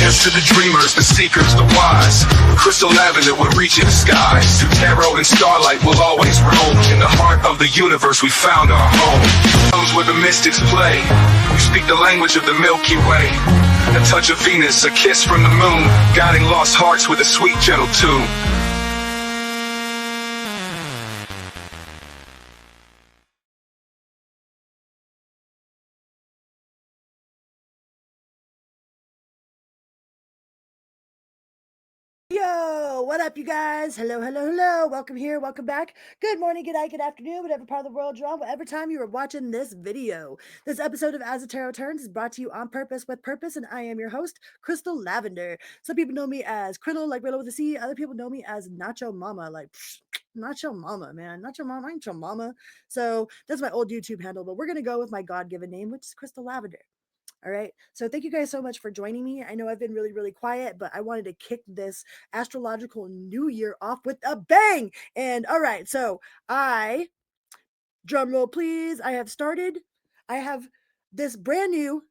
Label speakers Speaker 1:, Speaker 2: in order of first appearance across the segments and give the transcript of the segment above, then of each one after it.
Speaker 1: Cheers to the dreamers, the seekers, the wise. Crystal lavender will reach in the skies. Through tarot and starlight we'll always roam. In the heart of the universe we found our home. Comes where the mystics play. We speak the language of the Milky Way. A touch of Venus, a kiss from the moon, guiding lost hearts with a sweet gentle tune.
Speaker 2: Yo, what up, you guys? Hello, hello, hello. Welcome here, welcome back. Good morning, good night, good afternoon, whatever part of the world you're on, whatever time you are watching this video. This episode of As the Tarot Turns is brought to you on purpose with purpose, and I am your host, Crystal Lavender. Some people know me as Kriddle, like Riddle with a C. Other people know me as Nacho Mama, like Nacho Mama, man. Nacho Mama, ain't your mama. So that's my old YouTube handle, but we're gonna go with my God-given name, which is Crystal Lavender. All right. So thank you guys so much for joining me. I know I've been really, really quiet, but I wanted to kick this astrological new year off with a bang. And all right. So drum roll, please. I have this brand new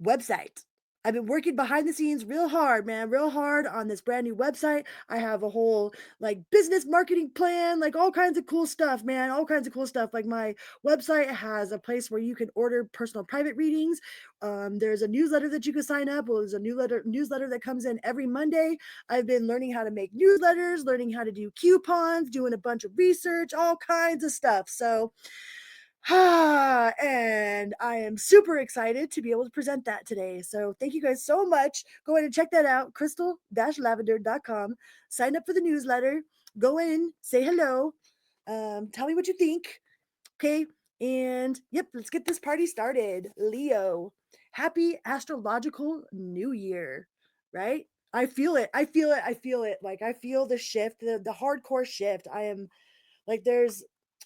Speaker 2: website. I've been working behind the scenes real hard, man, real hard on this brand new website. I have a whole like business marketing plan, like all kinds of cool stuff, man, all kinds of cool stuff. Like my website has a place where you can order personal private readings. There's a newsletter that you can sign up. Well, there's a newsletter that comes in every Monday. I've been learning how to make newsletters, learning how to do coupons, doing a bunch of research, all kinds of stuff. So and I am super excited to be able to present that today. So thank you guys so much. Go ahead and check that out, crystal-lavender.com. Sign up for the newsletter. Go in, say hello. Tell me what you think. Okay. And yep, let's get this party started. Leo, happy astrological new year, right? I feel it. I feel it. I feel it. Like I feel the shift, the hardcore shift. I am like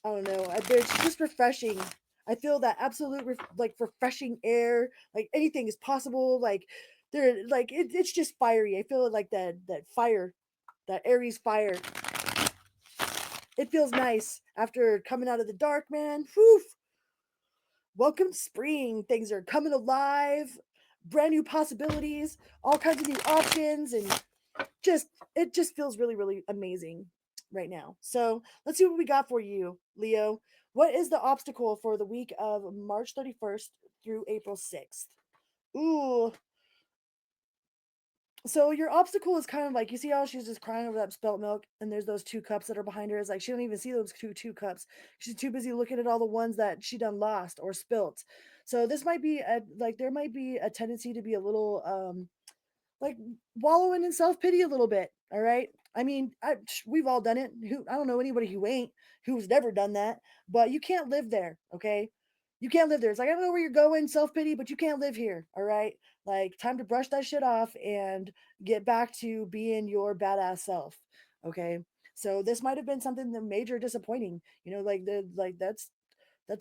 Speaker 2: I don't know, there's just refreshing. I feel that absolute like refreshing air, like anything is possible. Like it's just fiery. I feel like that fire, that Aries fire. It feels nice after coming out of the dark, man. Whew. Welcome spring. Things are coming alive. Brand new possibilities, all kinds of new options, and it just feels really, really amazing right now. So let's see what we got for you, Leo. What is the obstacle for the week of March 31st through April 6th? Ooh. So your obstacle is kind of like, you see how she's just crying over that spilt milk, and there's those 2 cups that are behind her. It's like she don't even see those two cups. She's too busy looking at all the ones that she done lost or spilt. So this might be there might be a tendency to be a little like wallowing in self-pity a little bit. All right. I mean, we've all done it. I don't know anybody who's never done that, but you can't live there. Okay. You can't live there. It's like, I don't know where you're going, self-pity, but you can't live here. All right. Like, time to brush that shit off and get back to being your badass self. Okay. So this might have been something that major disappointing, that's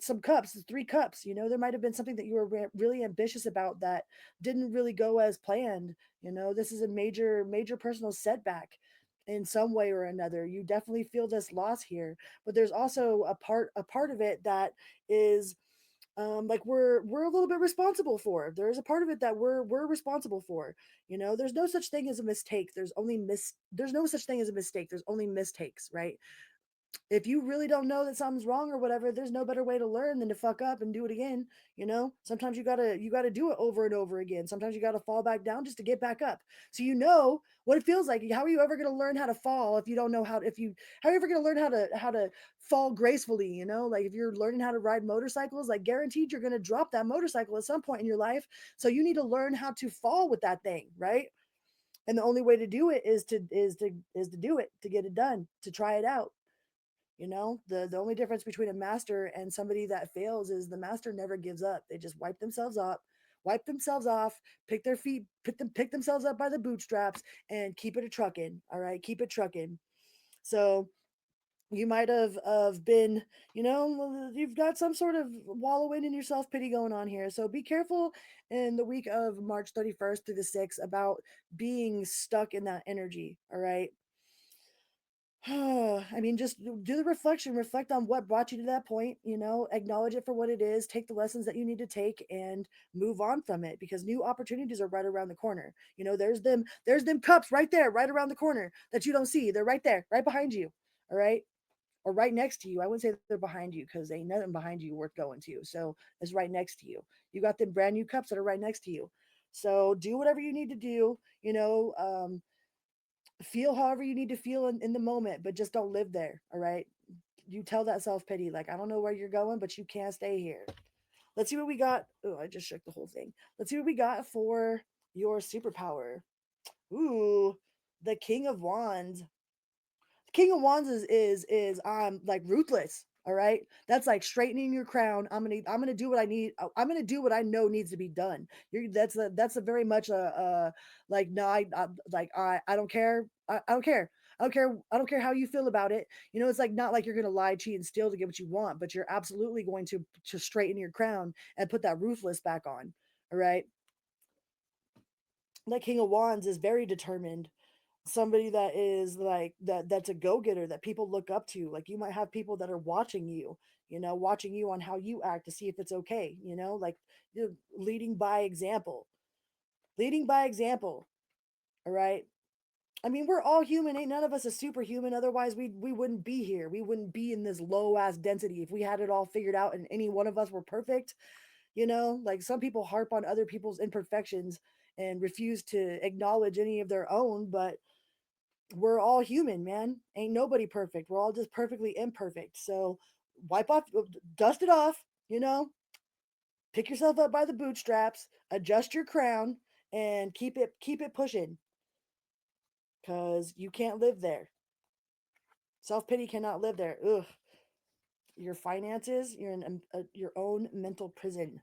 Speaker 2: some cups, 3 cups. There might have been something that you were really ambitious about that didn't really go as planned. This is a major, major personal setback in some way or another. You definitely feel this loss here, but there's also a part of it that is like we're a little bit responsible for. There's a part of it that we're responsible for. There's no such thing as a mistake. There's no such thing as a mistake. There's only mistakes, right? If you really don't know that something's wrong or whatever, there's no better way to learn than to fuck up and do it again. Sometimes you gotta do it over and over again. Sometimes you gotta fall back down just to get back up. So you know what it feels like. How are you ever gonna learn how to fall if you don't know how are you ever gonna learn how to fall gracefully? Like if you're learning how to ride motorcycles, like guaranteed you're gonna drop that motorcycle at some point in your life. So you need to learn how to fall with that thing, right? And the only way to do it is to do it, to get it done, to try it out. The only difference between a master and somebody that fails is the master never gives up. They just wipe themselves off, pick themselves up by the bootstraps, and keep it a trucking. All right, keep it trucking. So you might have been, you've got some sort of wallowing in your self pity going on here. So be careful in the week of March 31st through the 6th about being stuck in that energy. All right. I mean, just do the reflection, reflect on what brought you to that point, acknowledge it for what it is, take the lessons that you need to take and move on from it because new opportunities are right around the corner. There's them cups right there, right around the corner that you don't see. They're right there, right behind you. All right. Or right next to you. I wouldn't say they're behind you because ain't nothing behind you worth going to. So it's right next to you. You got them brand new cups that are right next to you. So do whatever you need to do, feel however you need to feel in the moment, but just don't live there. All right. You tell that self pity, like, I don't know where you're going, but you can't stay here. Let's see what we got. Oh, I just shook the whole thing. Let's see what we got for your superpower. Ooh, the King of Wands. King of Wands is like ruthless. All right, that's like straightening your crown. I'm gonna do what I need. I'm gonna do what I know needs to be done. That's a very much a like no I don't care. I don't care. I don't care. I don't care how you feel about it. It's like not like you're gonna lie, cheat, and steal to get what you want, but you're absolutely going to straighten your crown and put that ruthless back on. All right, that King of Wands is very determined, somebody that is like that's a go-getter that people look up to. Like you might have people that are watching you, watching you on how you act to see if it's okay, like you're leading by example. Leading by example. All right. I mean, we're all human. Ain't none of us a superhuman. Otherwise, we wouldn't be here. We wouldn't be in this low ass density if we had it all figured out and any one of us were perfect. Like some people harp on other people's imperfections and refuse to acknowledge any of their own, but we're all human, man. Ain't nobody perfect. We're all just perfectly imperfect. So wipe off, dust it off, pick yourself up by the bootstraps, adjust your crown, and keep it pushing. Cause you can't live there. Self pity cannot live there. Ugh. Your finances, you're in your own mental prison.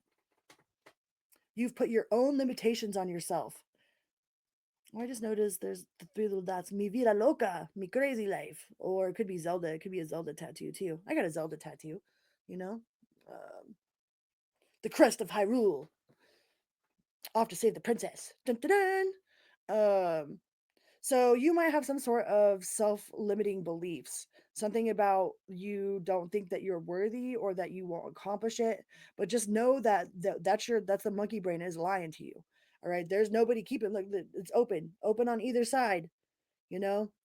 Speaker 2: You've put your own limitations on yourself. Or I just noticed there's the three little dots. Mi vida loca, mi crazy life. Or it could be Zelda. It could be a Zelda tattoo too. I got a Zelda tattoo, you know? Um, the crest of Hyrule. Off to save the princess. Dun dun dun. So you might have some sort of self-limiting beliefs. Something about you don't think that you're worthy or that you won't accomplish it. But just know that's the monkey brain is lying to you. All right. There's nobody keeping, like, it's open on either side.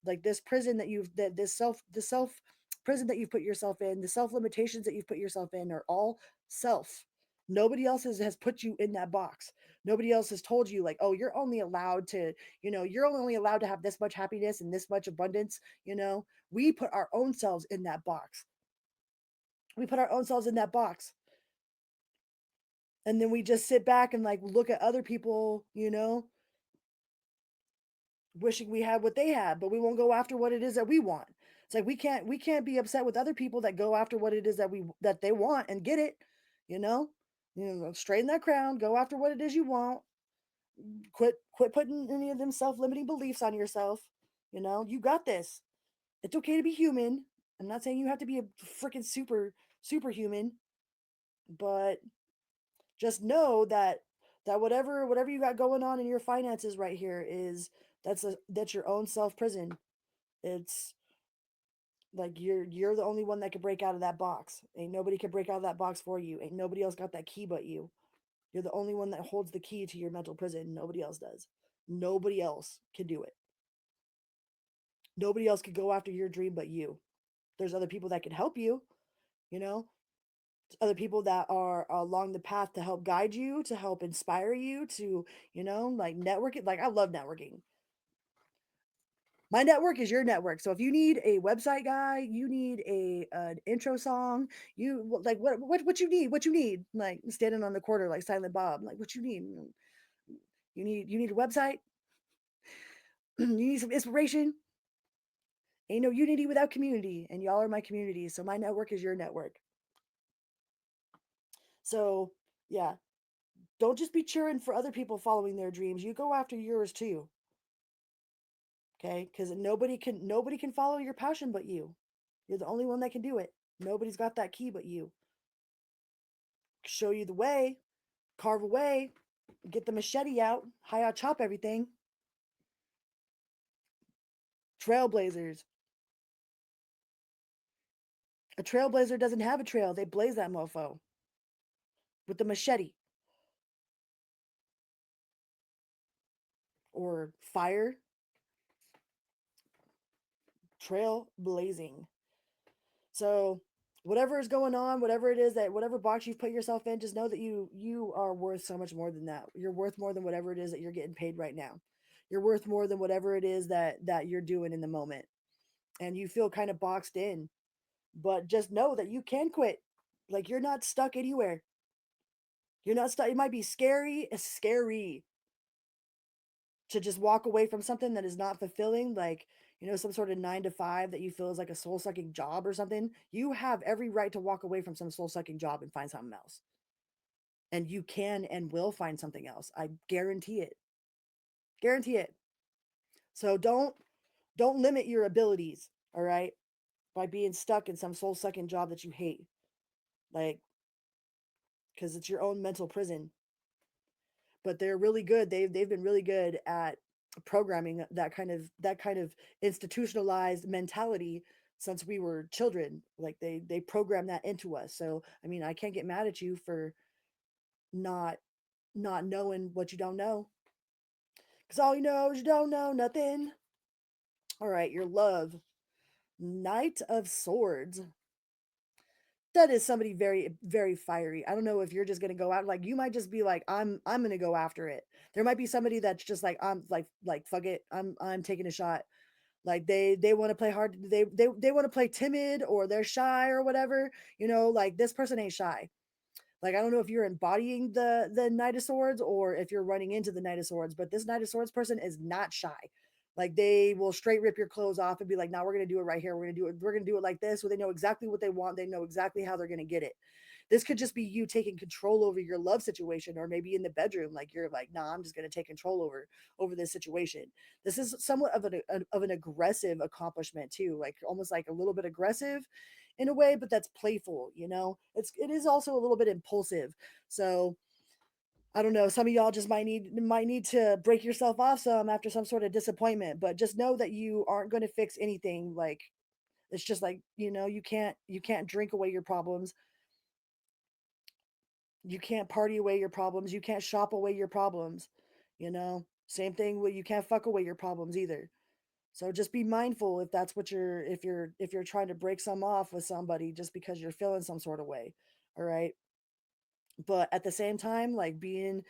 Speaker 2: Like this prison that you've that this self prison that you've put yourself in, the self limitations that you've put yourself in are all self. Nobody else has put you in that box. Nobody else has told you, like, oh, you're only allowed to, you're only allowed to have this much happiness and this much abundance. We put our own selves in that box. We put our own selves in that box. And then we just sit back and like look at other people, wishing we had what they had, but we won't go after what it is that we want. It's like we can't be upset with other people that go after what it is that they want and get it, you know? Straighten that crown, go after what it is you want. Quit putting any of them self-limiting beliefs on yourself. You got this. It's okay to be human. I'm not saying you have to be a freaking superhuman, but just know that whatever you got going on in your finances right here is that's your own self prison. It's like you're the only one that can break out of that box. Ain't nobody can break out of that box for you. Ain't nobody else got that key but you. You're the only one that holds the key to your mental prison. Nobody else does. Nobody else can do it. Nobody else could go after your dream but you. There's other people that can help you, you know other people that are along the path to help guide you, to help inspire you, to like networking. Like, I love networking. My network is your network. So if you need a website guy, you need an intro song, you like what you need, like standing on the corner like Silent Bob, like what you need. You need a website. You need some inspiration. Ain't no unity without community, and y'all are my community. So my network is your network. So yeah, don't just be cheering for other people following their dreams. You go after yours too. Okay? Because nobody can follow your passion but you. You're the only one that can do it. Nobody's got that key but you. Show you the way, carve away, get the machete out, high out chop everything. Trailblazers. A trailblazer doesn't have a trail. They blaze that mofo with the machete or fire, trail blazing. So whatever is going on, whatever it is that whatever box you've put yourself in, just know that you are worth so much more than that. You're worth more than whatever it is that you're getting paid right now. You're worth more than whatever it is that you're doing in the moment. And you feel kind of boxed in. But just know that you can quit. Like you're not stuck anywhere. You're not stuck. It might be scary. It's scary to just walk away from something that is not fulfilling, like, some sort of 9 to 5 that you feel is like a soul sucking job or something. You have every right to walk away from some soul sucking job and find something else. And you can and will find something else. I guarantee it. Guarantee it. So don't limit your abilities, all right? By being stuck in some soul sucking job that you hate. Like, because it's your own mental prison. But they're really good. They've been really good at programming that kind of institutionalized mentality since we were children. Like they program that into us. So I mean, I can't get mad at you for not not knowing what you don't know, because all you know is you don't know nothing. All right, your love, Knight of Swords. That is somebody very very fiery. I don't know if you're just gonna go out, like you might just be like, I'm gonna go after it. There might be somebody that's just like, I'm like fuck it, I'm taking a shot. Like they want to play hard, they want to play timid, or they're shy or whatever. Like this person ain't shy. Like I don't know if you're embodying the Knight of Swords or if you're running into the Knight of Swords, but this Knight of Swords person is not shy. Like they will straight rip your clothes off and be like, "Now we're gonna do it right here. We're gonna do it like this." So they know exactly what they want. They know exactly how they're gonna get it. This could just be you taking control over your love situation, or maybe in the bedroom, like you're like, "Nah, I'm just gonna take control over this situation." This is somewhat of an aggressive accomplishment too, like almost like a little bit aggressive in a way, but that's playful. It is also a little bit impulsive. So I don't know. Some of y'all just might need to break yourself off some after some sort of disappointment, but just know that you aren't going to fix anything. Like it's just like, you can't drink away your problems. You can't party away your problems. You can't shop away your problems. Same thing with, you can't fuck away your problems either. So just be mindful if that's what if you're trying to break some off with somebody just because you're feeling some sort of way. All right. But at the same time, like being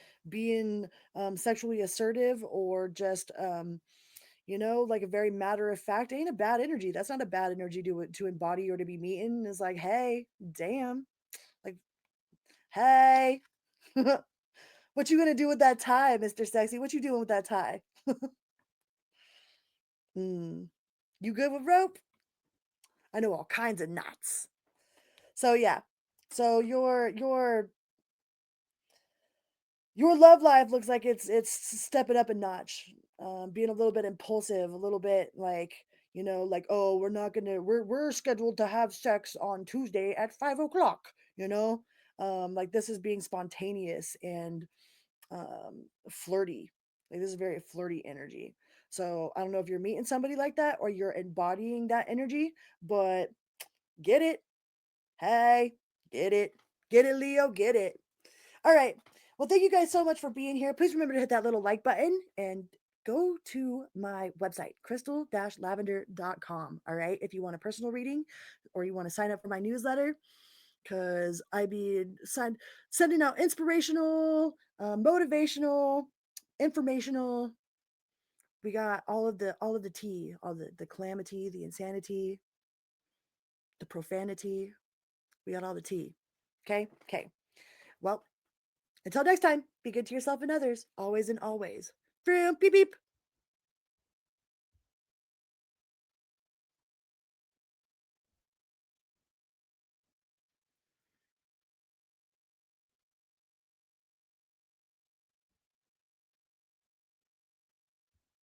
Speaker 2: sexually assertive, or just like a very matter of fact, ain't a bad energy. That's not a bad energy to embody or to be meeting. It's like, hey, damn, like, hey, what you gonna do with that tie, Mr. Sexy? What you doing with that tie? Hmm. You good with rope? I know all kinds of knots. So yeah. So your love life looks like it's stepping up a notch. Being a little bit impulsive, a little bit like, like, oh, we're scheduled to have sex on Tuesday at 5 o'clock. Like this is being spontaneous and flirty. Like this is very flirty energy. So I don't know if you're meeting somebody like that or you're embodying that energy, but get it. Hey, get it, Leo, get it. All right. Well, thank you guys so much for being here. Please remember to hit that little like button and go to my website, crystal-lavender.com. All right. If you want a personal reading or you want to sign up for my newsletter, because I be sending out inspirational, motivational, informational. We got all of the tea, all the calamity, the insanity, the profanity. We got all the tea. Okay. Okay. Well, until next time, be good to yourself and others, always and always. Vroom, beep, beep.